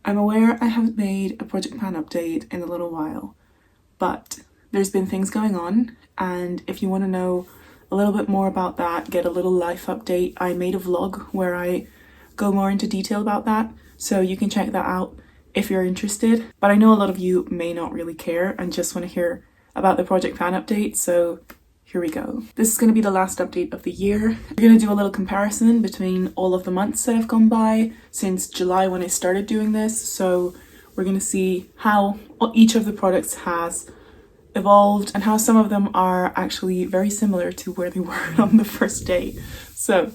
I'm aware I haven't made a project pan update in a little while, but there's been things going on, and if you want to know a little bit more about that, get a little life update, I made a vlog where I go more into detail about that, so you can check that out if you're interested. But I know a lot of you may not really care and just want to hear about the project pan update, so here we go. This is going to be the last update of the year. We're going to do a little comparison between all of the months that have gone by since July when I started doing this. So we're going to see how each of the products has evolved and how some of them are actually very similar to where they were on the first day. So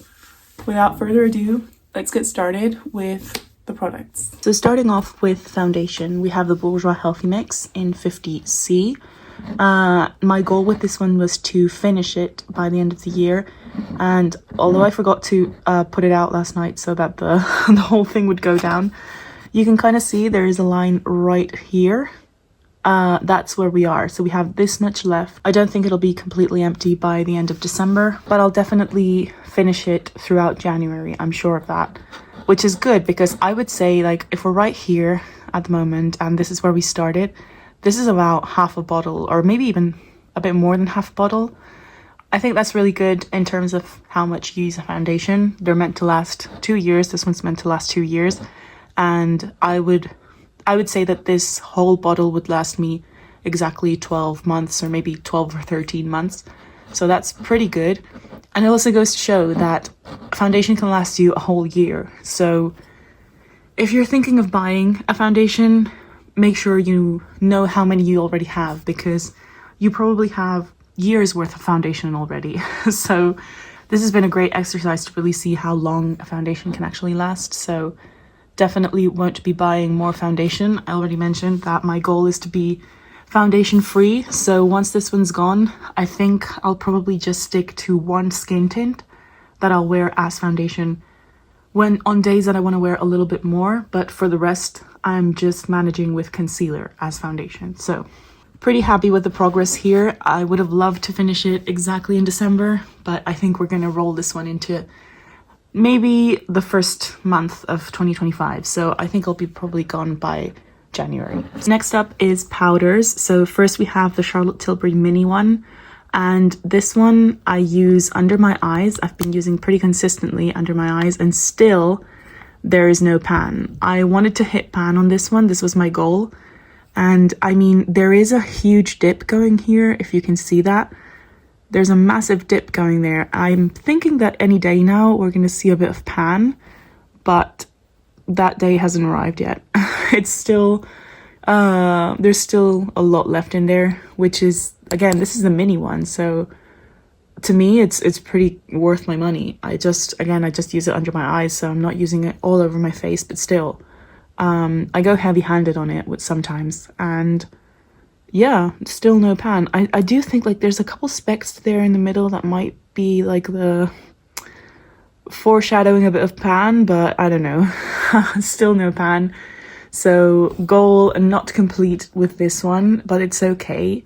without further ado, let's get started with the products. So starting off with foundation, we have the Bourjois Healthy Mix in 50C. My goal with this one was to finish it by the end of the year, and although I forgot to put it out last night so that the whole thing would go down, you can kind of see there is a line right here. That's where we are. So we have this much left. I don't think it'll be completely empty by the end of December, but I'll definitely finish it throughout January. I'm sure of that, which is good because I would say, like, if we're right here at the moment and this is where we started, this is about half a bottle, or maybe even a bit more than half a bottle. I think that's really good in terms of how much you use a foundation. They're meant to last 2 years. This one's meant to last 2 years. And I would say that this whole bottle would last me exactly 12 months, or maybe 12 or 13 months. So that's pretty good. And it also goes to show that foundation can last you a whole year. So if you're thinking of buying a foundation, make sure you know how many you already have, because you probably have years worth of foundation already. So this has been a great exercise to really see how long a foundation can actually last. So definitely won't be buying more foundation. I already mentioned that my goal is to be foundation free. So once this one's gone, I think I'll probably just stick to one skin tint that I'll wear as foundation when on days that I want to wear a little bit more, but for the rest, I'm just managing with concealer as foundation. So pretty happy with the progress here. I would have loved to finish it exactly in December, but I think we're going to roll this one into maybe the first month of 2025. So I think I'll be probably gone by January. Next up is powders. So first we have the Charlotte Tilbury mini one. And this one I use under my eyes. I've been using pretty consistently under my eyes, and still there is no pan. I wanted to hit pan on this one. This was my goal. And I mean, there is a huge dip going here, if you can see that. There's a massive dip going there. I'm thinking that any day now we're going to see a bit of pan, but that day hasn't arrived yet. It's still, there's still a lot left in there, which is, again, this is the mini one, so to me it's pretty worth my money. I just use it under my eyes, so I'm not using it all over my face, but still I go heavy-handed on it with sometimes, and yeah, still no pan. I do think like there's a couple specks there in the middle that might be like the foreshadowing a bit of pan, but I don't know. Still no pan. So goal not complete with this one, but it's okay.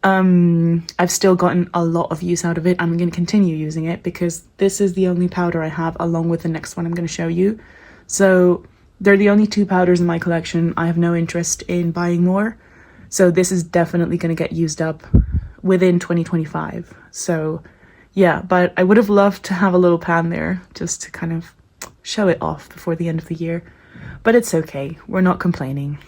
I've still gotten a lot of use out of it. I'm going to continue using it because this is the only powder I have, along with the next one I'm going to show you. So they're the only 2 powders in my collection. I have no interest in buying more. So this is definitely going to get used up within 2025. So yeah, but I would have loved to have a little pan there just to kind of show it off before the end of the year. But it's okay. We're not complaining.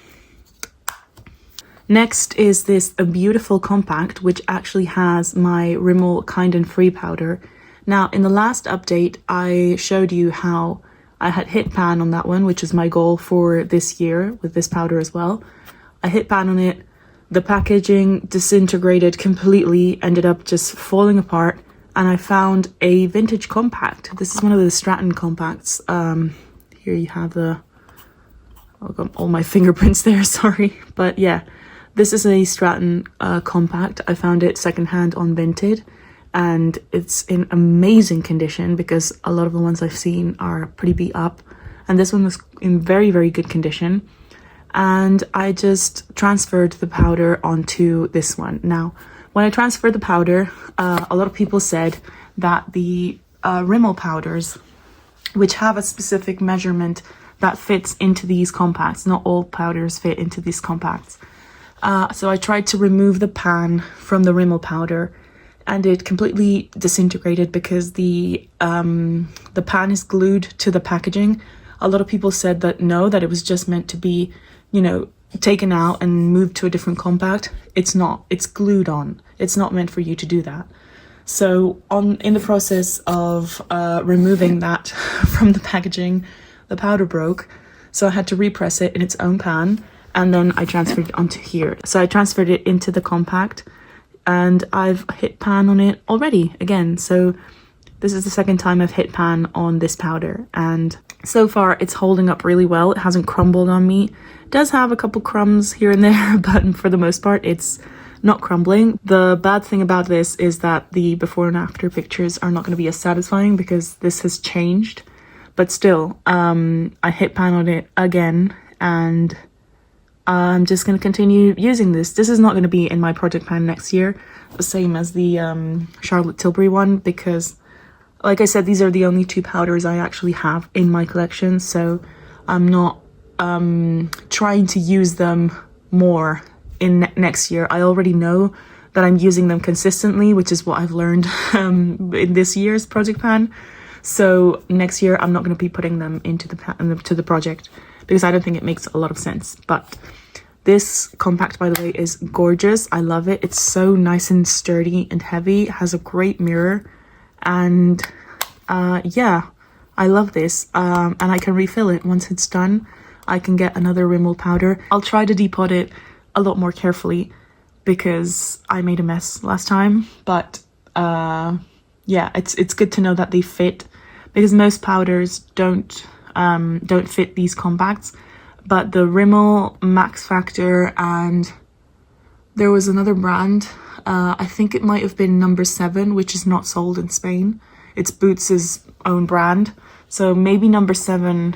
Next is this a beautiful compact, which actually has my Rimmel Kind and Free powder. Now, in the last update, I showed you how I had hit pan on that one, which is my goal for this year with this powder as well. I hit pan on it. The packaging disintegrated completely, ended up just falling apart, and I found a vintage compact. This is one of the Stratton compacts. Here you have I've got all my fingerprints there, sorry. But yeah, this is a Stratton compact. I found it secondhand on Vinted, and it's in amazing condition because a lot of the ones I've seen are pretty beat up. And this one was in very, very good condition. And I just transferred the powder onto this one. Now, when I transferred the powder, a lot of people said that the Rimmel powders, which have a specific measurement that fits into these compacts. Not all powders fit into these compacts. So I tried to remove the pan from the Rimmel powder, and it completely disintegrated because the pan is glued to the packaging. A lot of people said that no, that it was just meant to be, you know, taken out and moved to a different compact. It's not. It's glued on. It's not meant for you to do that. So in the process of removing that from the packaging, the powder broke. So I had to repress it in its own pan, and then I transferred it onto here. So I transferred it into the compact, and I've hit pan on it already again. So this is the second time I've hit pan on this powder, and so far it's holding up really well. It hasn't crumbled on me. It does have a couple crumbs here and there, but for the most part it's not crumbling. The bad thing about this is that the before and after pictures are not going to be as satisfying because this has changed. But still, I hit pan on it again, and I'm just going to continue using this. This is not going to be in my project pan next year, the same as the Charlotte Tilbury one, because like I said, these are the only two powders I actually have in my collection, so I'm not trying to use them more in next year. I already know that I'm using them consistently, which is what I've learned in this year's project pan. So next year I'm not going to be putting them into the project because I don't think it makes a lot of sense. But this compact, by the way, is gorgeous. I love it. It's so nice and sturdy and heavy. It has a great mirror. And yeah, I love this, and I can refill it once it's done. I can get another Rimmel powder. I'll try to depot it a lot more carefully because I made a mess last time, but yeah, it's good to know that they fit, because most powders don't fit these compacts. But the Rimmel, Max Factor, and there was another brand, I think it might have been Number 7, which is not sold in Spain. It's Boots's own brand. So maybe Number 7,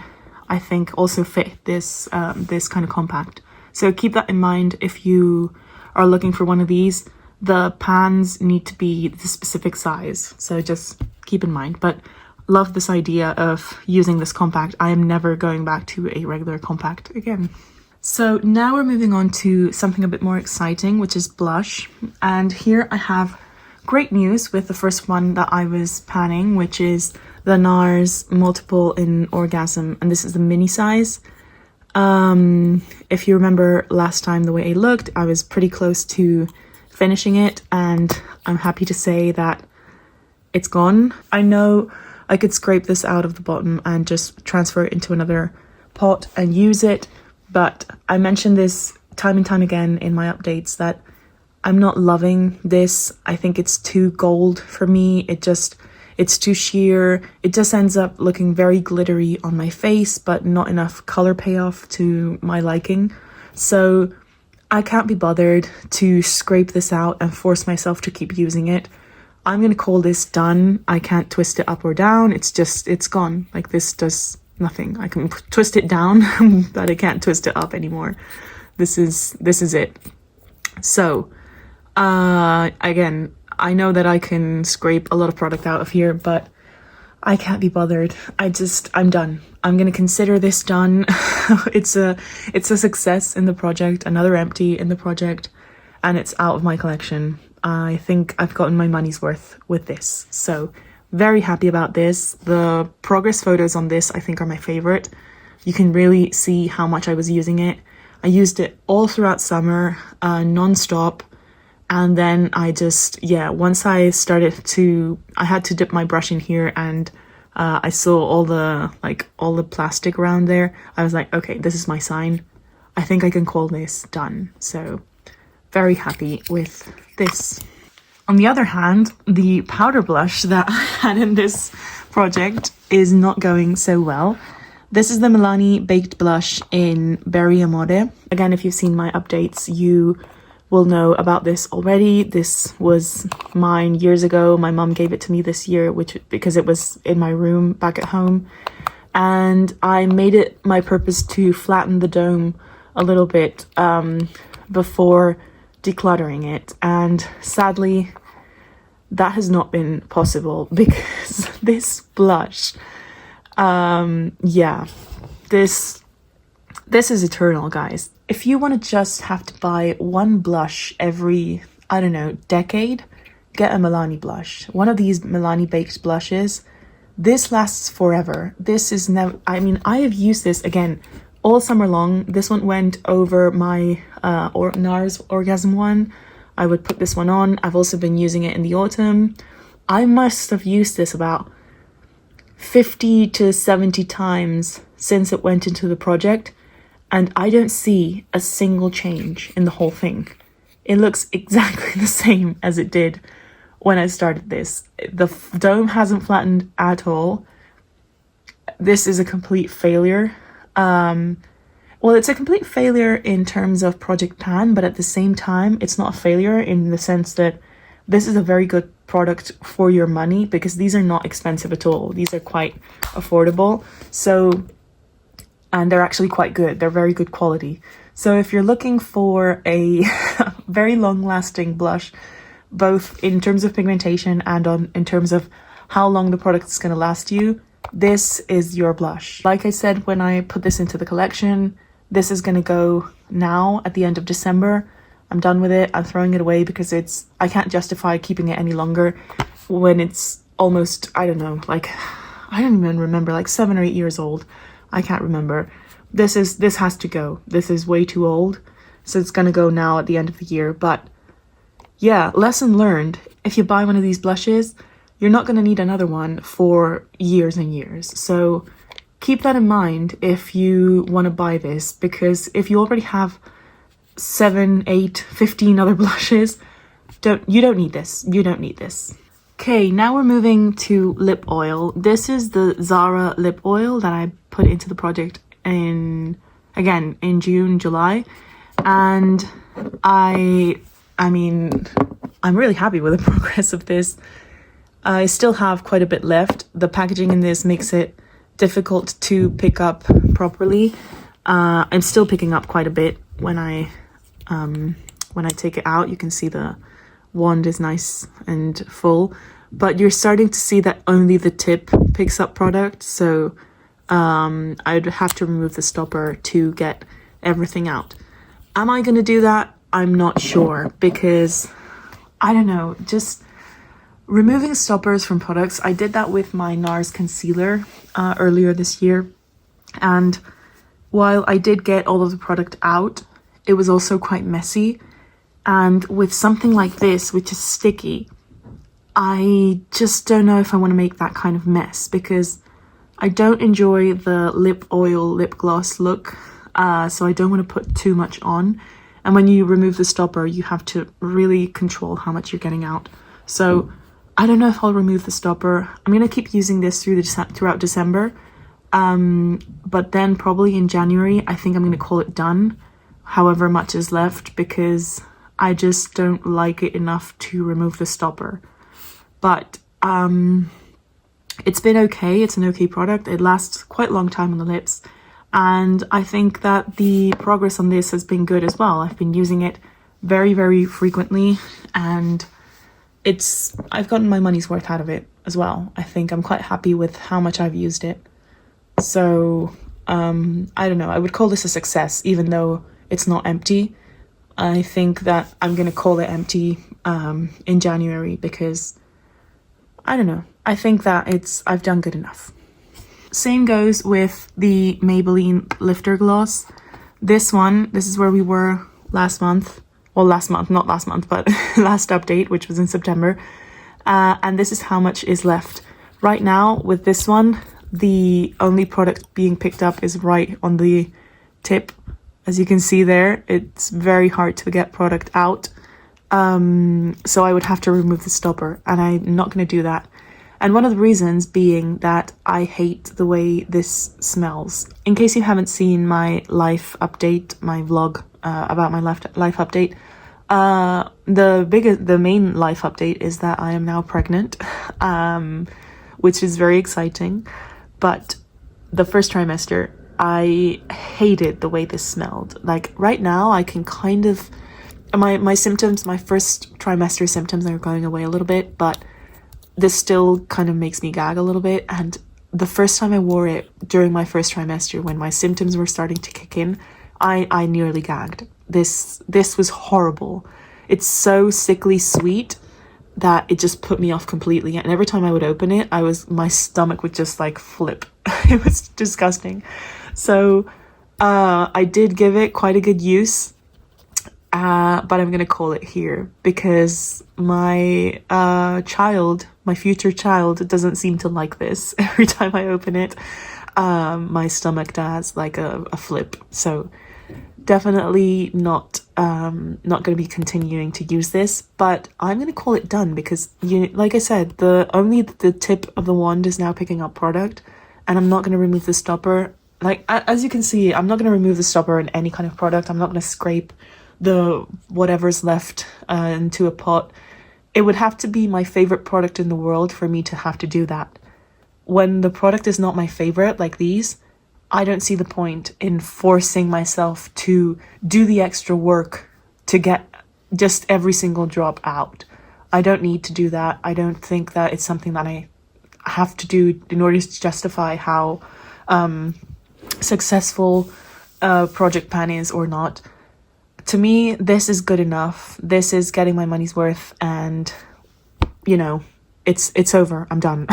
I think, also fit this this kind of compact. So keep that in mind if you are looking for one of these. The pans need to be the specific size, so just keep in mind. But love this idea of using this compact. I am never going back to a regular compact again. So now we're moving on to something a bit more exciting, which is blush. And here I have great news with the first one that I was panning, which is the NARS Multiple in Orgasm. And this is the mini size. If you remember last time the way it looked, I was pretty close to finishing it. And I'm happy to say that it's gone. I know I could scrape this out of the bottom and just transfer it into another pot and use it. But I mentioned this time and time again in my updates that I'm not loving this. I think it's too gold for me. It's too sheer. It just ends up looking very glittery on my face, but not enough color payoff to my liking. So I can't be bothered to scrape this out and force myself to keep using it. I'm going to call this done. I can't twist it up or down. It's gone. Like, this does nothing. I can twist it down, but I can't twist it up anymore. This is it. So, again, I know that I can scrape a lot of product out of here, but I can't be bothered. I'm done. I'm going to consider this done. It's a success in the project, another empty in the project, and it's out of my collection. I think I've gotten my money's worth with this. So very happy about this. The progress photos on this I think are my favorite. You can really see how much I was using it. I used it all throughout summer, non-stop. And then once I started to, I had to dip my brush in here, and I saw all the plastic around there. I was like, okay, this is my sign. I think I can call this done. So very happy with this. On the other hand, the powder blush that I had in this project is not going so well. This is the Milani Baked Blush in Berry Amore. Again, if you've seen my updates, you will know about this already. This was mine years ago. My mum gave it to me this year, because it was in my room back at home. And I made it my purpose to flatten the dome a little bit before decluttering it, and sadly that has not been possible because this blush, this is eternal, guys. If you want to just have to buy one blush every, I don't know, decade, get a Milani blush. One of these Milani baked blushes. This lasts forever. This is never, I mean, I have used this, again, all summer long. This one went over my NARS Orgasm one. I would put this one on. I've also been using it in the autumn. I must have used this about 50 to 70 times since it went into the project, and I don't see a single change in the whole thing. It looks exactly the same as it did when I started this. The dome hasn't flattened at all. This is a complete failure. Well, it's a complete failure in terms of project plan, but at the same time, it's not a failure in the sense that this is a very good product for your money, because these are not expensive at all. These are quite affordable. So, and they're actually quite good. They're very good quality. So if you're looking for a very long-lasting blush, both in terms of pigmentation and in terms of how long the product is going to last you, this is your blush. Like I said, when I put this into the collection, this is going to go now at the end of December. I'm done with it. I'm throwing it away because I can't justify keeping it any longer when it's almost, I don't know, like, I don't even remember, like 7 or 8 years old. I can't remember. This has to go. This is way too old. So it's going to go now at the end of the year. But yeah, lesson learned. If you buy one of these blushes, you're not going to need another one for years and years. So keep that in mind if you want to buy this, because if you already have 7, 8, 15 other blushes, you don't need this. You don't need this. Okay, now we're moving to lip oil. This is the Zara lip oil that I put into the project in June, July. And I mean, I'm really happy with the progress of this. I still have quite a bit left. The packaging in this makes it difficult to pick up properly. I'm still picking up quite a bit when I take it out. You can see the wand is nice and full, but you're starting to see that only the tip picks up product. So I'd have to remove the stopper to get everything out. Am I going to do that? I'm not sure, because I don't know, just removing stoppers from products. I did that with my NARS concealer earlier this year, and while I did get all of the product out, it was also quite messy. And with something like this, which is sticky, I just don't know if I want to make that kind of mess, because I don't enjoy the lip oil, lip gloss look. So I don't want to put too much on. And when you remove the stopper, you have to really control how much you're getting out. So I don't know if I'll remove the stopper. I'm going to keep using this throughout December. But then probably in January, I think I'm going to call it done, however much is left, because I just don't like it enough to remove the stopper. But it's been okay. It's an okay product. It lasts quite a long time on the lips. And I think that the progress on this has been good as well. I've been using it very, very frequently, and I've gotten my money's worth out of it as well. I think I'm quite happy with how much I've used it. So, I don't know. I would call this a success, even though it's not empty. I think that I'm going to call it empty in January, because, I don't know. I think that I've done good enough. Same goes with the Maybelline Lifter Gloss. This is where we were last month. Well, not last month, but last update, which was in September. And this is how much is left. Right now, with this one, the only product being picked up is right on the tip. As you can see there, it's very hard to get product out. So I would have to remove the stopper, and I'm not going to do that. And one of the reasons being that I hate the way this smells. In case you haven't seen my life update, my vlog about my life update, the main life update is that I am now pregnant, which is very exciting. But the first trimester, I hated the way this smelled. Like right now, I can kind of, my symptoms, my first trimester symptoms are going away a little bit, but this still kind of makes me gag a little bit. And the first time I wore it during my first trimester, when my symptoms were starting to kick in, I nearly gagged. This was horrible. It's so sickly sweet that it just put me off completely. And every time I would open it, my stomach would just like flip. It was disgusting. So I did give it quite a good use. But I'm gonna call it here because my my future child doesn't seem to like this. Every time I open it, my stomach does like a flip. So definitely not gonna be continuing to use this, but I'm gonna call it done because like I said, only the tip of the wand is now picking up product, and I'm not gonna remove the stopper. Like as you can see, I'm not gonna remove the stopper in any kind of product. I'm not gonna scrape the whatever's left into a pot. It would have to be my favorite product in the world for me to have to do that. When the product is not my favorite, like these, I don't see the point in forcing myself to do the extra work to get just every single drop out. I don't need to do that. I don't think that it's something that I have to do in order to justify how successful Project Pan is or not. To me, this is good enough. This is getting my money's worth, and you know, it's over. I'm done.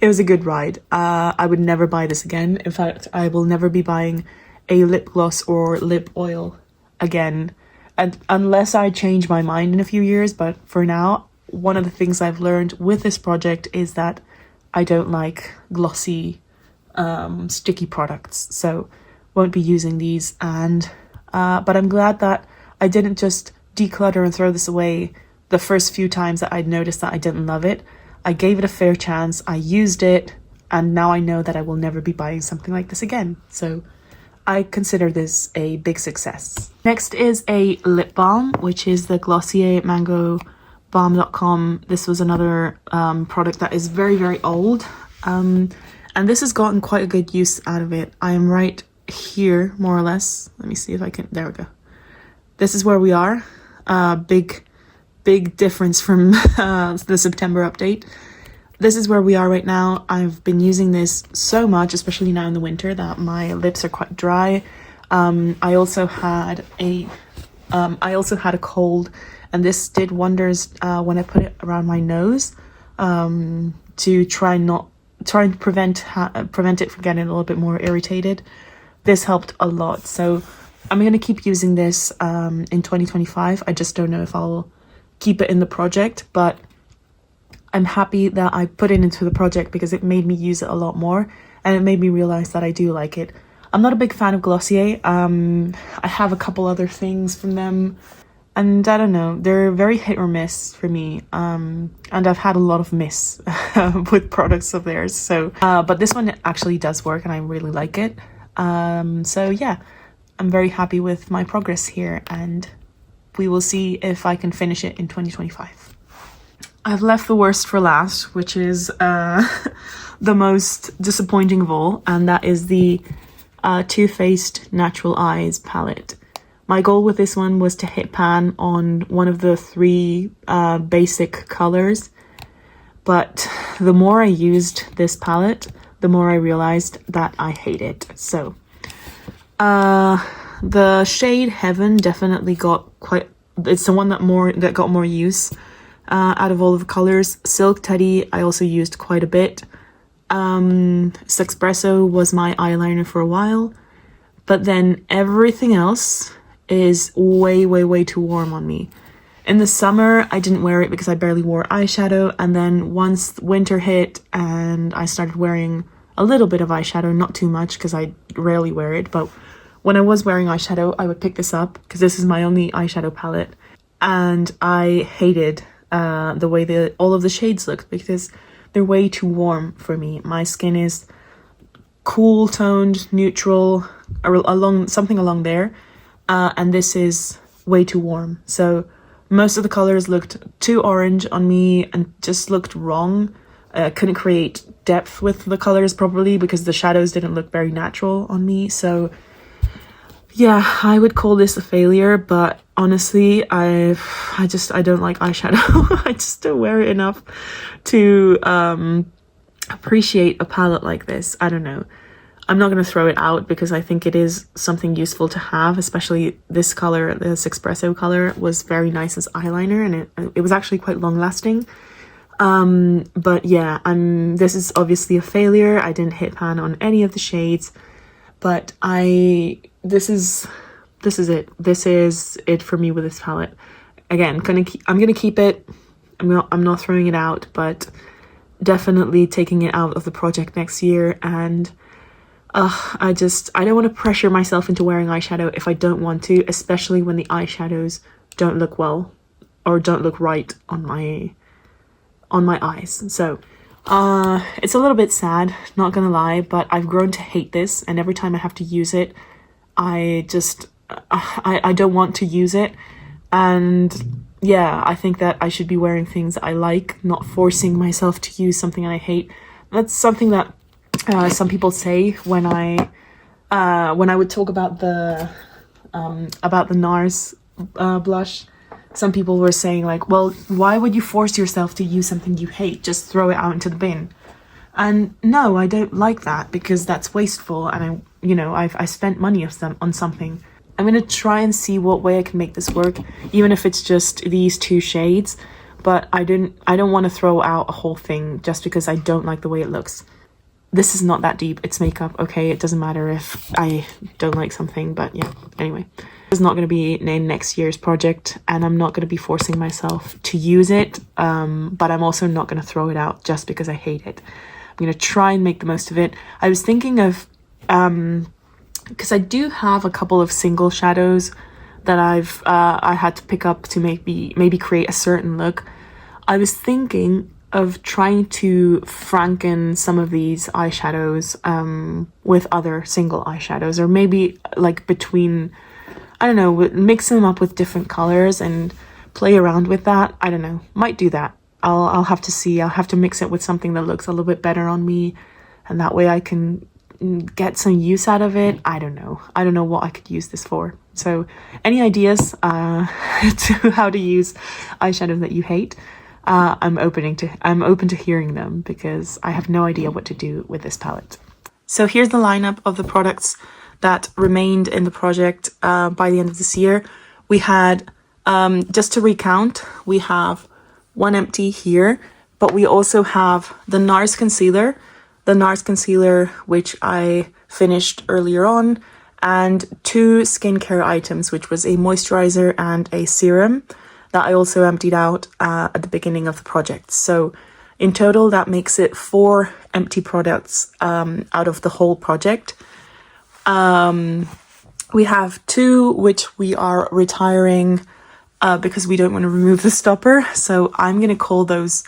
It was a good ride. I would never buy this again. In fact, I will never be buying a lip gloss or lip oil again, and unless I change my mind in a few years. But for now, one of the things I've learned with this project is that I don't like glossy, sticky products. So won't be using these. And but I'm glad that I didn't just declutter and throw this away the first few times that I'd noticed that I didn't love it. I gave it a fair chance, I used it, and now I know that I will never be buying something like this again. So I consider this a big success. Next is a lip balm, which is the Glossier Mango Balm.com. This was another product that is very, very old. And this has gotten quite a good use out of it. I am right here, more or less. Let me see if I can, there we go. This is where we are. Big difference from the September update. This is where we are right now. I've been using this so much, especially now in the winter, that my lips are quite dry. I also had a cold, and this did wonders when I put it around my nose to try and prevent it from getting a little bit more irritated. This helped a lot, so I'm going to keep using this in 2025. I just don't know if I'll keep it in the project, but I'm happy that I put it into the project because it made me use it a lot more, and it made me realize that I do like it. I'm not a big fan of Glossier. I have a couple other things from them, and I don't know, they're very hit or miss for me, and I've had a lot of miss with products of theirs. So but this one actually does work, and I really like it. So yeah, I'm very happy with my progress here, and we will see if I can finish it in 2025. I've left the worst for last, which is the most disappointing of all, and that is the Too Faced Natural Eyes palette. My goal with this one was to hit pan on one of the three basic colors, but the more I used this palette, the more I realized that I hate it. So the shade Heaven definitely got it's the one that got more use out of all of the colors. Silk Teddy I also used quite a bit. Sexpresso was my eyeliner for a while, but then everything else is way too warm on me. In the summer, I didn't wear it because I barely wore eyeshadow, and then once winter hit and I started wearing a little bit of eyeshadow, not too much because I rarely wear it, but when I was wearing eyeshadow, I would pick this up because this is my only eyeshadow palette, and I hated the way all of the shades looked because they're way too warm for me. My skin is cool toned, neutral, something along there, and this is way too warm. So most of the colors looked too orange on me and just looked wrong. I couldn't create depth with the colors properly because the shadows didn't look very natural on me. So yeah, I would call this a failure, but honestly, I don't like eyeshadow. I just don't wear it enough to appreciate a palette like this. I don't know. I'm not going to throw it out because I think it is something useful to have, especially this color, this espresso color, was very nice as eyeliner, and it was actually quite long lasting. But yeah, this is obviously a failure. I didn't hit pan on any of the shades, but this is it. This is it for me with this palette. Again, I'm gonna keep it. I'm not throwing it out, but definitely taking it out of the project next year. And I don't want to pressure myself into wearing eyeshadow if I don't want to, especially when the eyeshadows don't look well or don't look right on my eyes. So it's a little bit sad, not gonna lie, but I've grown to hate this, and every time I have to use it, I don't want to use it. And yeah, I think that I should be wearing things I like, not forcing myself to use something I hate. That's something that some people say when I would talk about the NARS blush. Some people were saying like, well, why would you force yourself to use something you hate? Just throw it out into the bin. And no, I don't like that, because that's wasteful, and I spent money on something. I'm gonna try and see what way I can make this work, even if it's just these two shades. But I don't want to throw out a whole thing just because I don't like the way it looks. This is not that deep. It's makeup, okay? It doesn't matter if I don't like something, but yeah. Anyway, it's not going to be in next year's project, and I'm not going to be forcing myself to use it. But I'm also not going to throw it out just because I hate it. I'm going to try and make the most of it. I was thinking of because I do have a couple of single shadows that I had to pick up to maybe create a certain look. I was thinking of trying to franken some of these eyeshadows with other single eyeshadows, or maybe like between, I don't know, mix them up with different colors and play around with that. I don't know, might do that. I'll have to see. I'll have to mix it with something that looks a little bit better on me, and that way I can get some use out of it. I don't know what I could use this for. So any ideas to how to use eyeshadow that you hate, I'm open to hearing them, because I have no idea what to do with this palette. So here's the lineup of the products that remained in the project by the end of this year. We had, just to recount, we have one empty here, but we also have the NARS concealer, which I finished earlier on, and two skincare items, which was a moisturizer and a serum that I also emptied out at the beginning of the project. So in total, that makes it 4 empty products out of the whole project. We have 2 which we are retiring because we don't want to remove the stopper. So I'm going to call those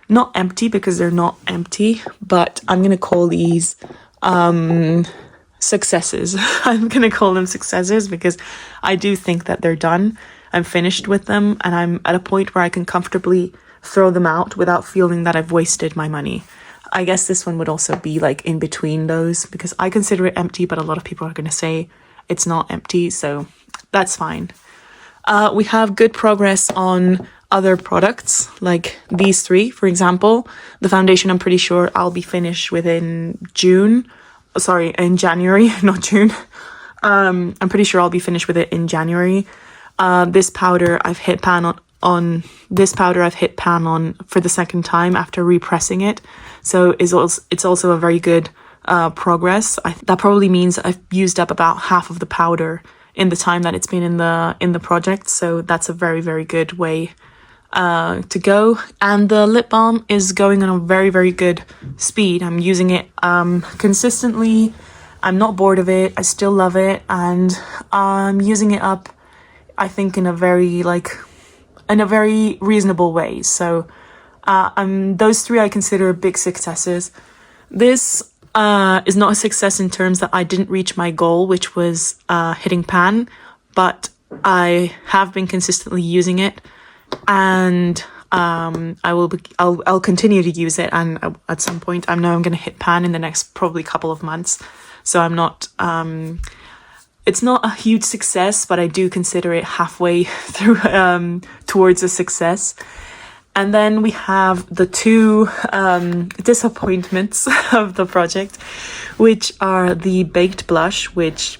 not empty, because they're not empty, but I'm going to call these successes. I'm going to call them successes because I do think that they're done. I'm finished with them, and I'm at a point where I can comfortably throw them out without feeling that I've wasted my money. I guess this one would also be like in between those, because I consider it empty, but a lot of people are going to say it's not empty, so that's fine. We have good progress on other products, like these 3, for example. The foundation, I'm pretty sure I'll be finished within in January, not June. I'm pretty sure I'll be finished with it in January. This powder I've hit pan on for the second time after repressing it. So it's also a very good progress. That probably means I've used up about half of the powder in the time that it's been in the project. So that's a very, very good way to go. And the lip balm is going on a very, very good speed. I'm using it consistently. I'm not bored of it. I still love it, and I'm using it up, I think, in a very reasonable way. So those 3 I consider big successes. This is not a success in terms that I didn't reach my goal, which was hitting pan, but I have been consistently using it, and I'll continue to use it, and at some point I know I'm going to hit pan in the next probably couple of months. So I'm not it's not a huge success, but I do consider it halfway through towards a success. And then we have the two disappointments of the project, which are the baked blush, which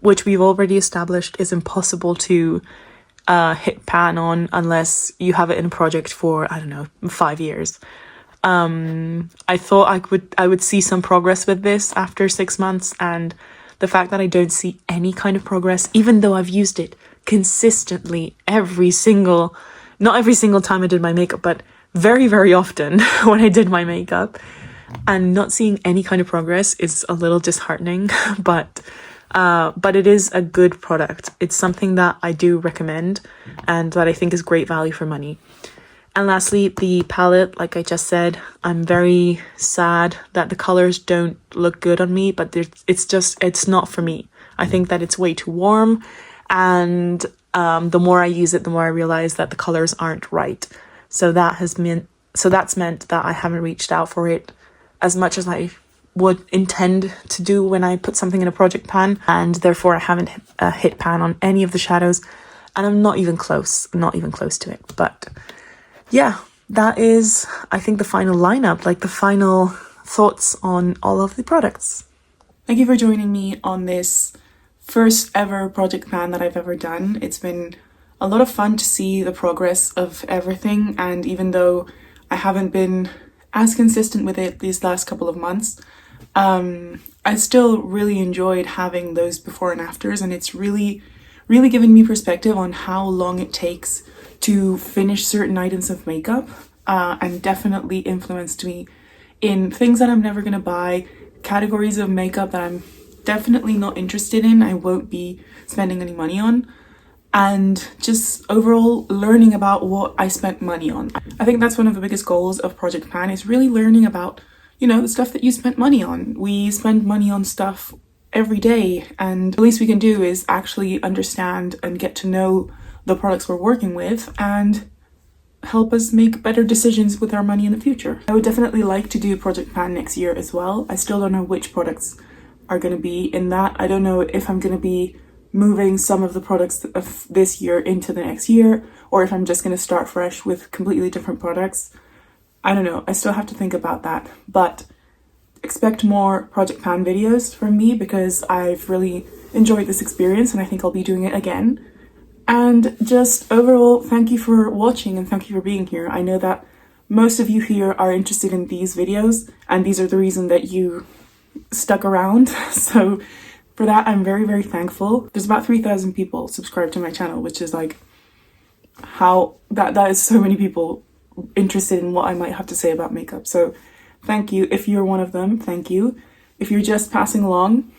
we've already established is impossible to hit pan on unless you have it in a project for, I don't know, 5 years. I thought I would see some progress with this after 6 months, and the fact that I don't see any kind of progress, even though I've used it consistently not every single time I did my makeup, but very, very often when I did my makeup, and not seeing any kind of progress is a little disheartening, but it is a good product. It's something that I do recommend and that I think is great value for money. And lastly, the palette, like I just said, I'm very sad that the colors don't look good on me, but it's not for me. I think that it's way too warm, and the more I use it, the more I realize that the colors aren't right. So that's meant that I haven't reached out for it as much as I would intend to do when I put something in a project pan, and therefore I haven't hit pan on any of the shadows, and I'm not even close to it. But yeah, that is, I think, the final lineup, like the final thoughts on all of the products. Thank you for joining me on this first ever project pan that I've ever done. It's been a lot of fun to see the progress of everything, and even though I haven't been as consistent with it these last couple of months, I still really enjoyed having those before and afters, and it's really given me perspective on how long it takes to finish certain items of makeup, and definitely influenced me in things that I'm never gonna buy, categories of makeup that I'm definitely not interested in, I won't be spending any money on, and just overall learning about what I spent money on. I think that's one of the biggest goals of Project Pan, is really learning about, the stuff that you spent money on. We spend money on stuff every day, and the least we can do is actually understand and get to know the products we're working with and help us make better decisions with our money in the future. I would definitely like to do Project Pan next year as well. I still don't know which products are going to be in that. I don't know if I'm going to be moving some of the products of this year into the next year, or if I'm just going to start fresh with completely different products. I don't know. I still have to think about that, but expect more Project Pan videos from me because I've really enjoyed this experience and I think I'll be doing it again. And just overall, thank you for watching and thank you for being here. I know that most of you here are interested in these videos, and these are the reason that you stuck around. So for that, I'm very, very thankful. There's about 3,000 people subscribed to my channel, which is like how that is so many people interested in what I might have to say about makeup. So thank you. If you're one of them, thank you. If you're just passing along,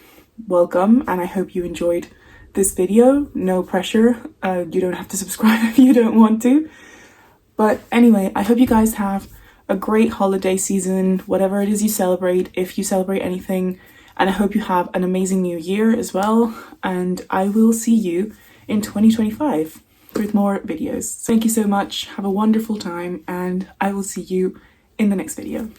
welcome, and I hope you enjoyed this video. No pressure. You don't have to subscribe if you don't want to. But anyway, I hope you guys have a great holiday season, whatever it is you celebrate, if you celebrate anything, and I hope you have an amazing new year as well, and I will see you in 2025 with more videos. Thank you so much, have a wonderful time, and I will see you in the next video.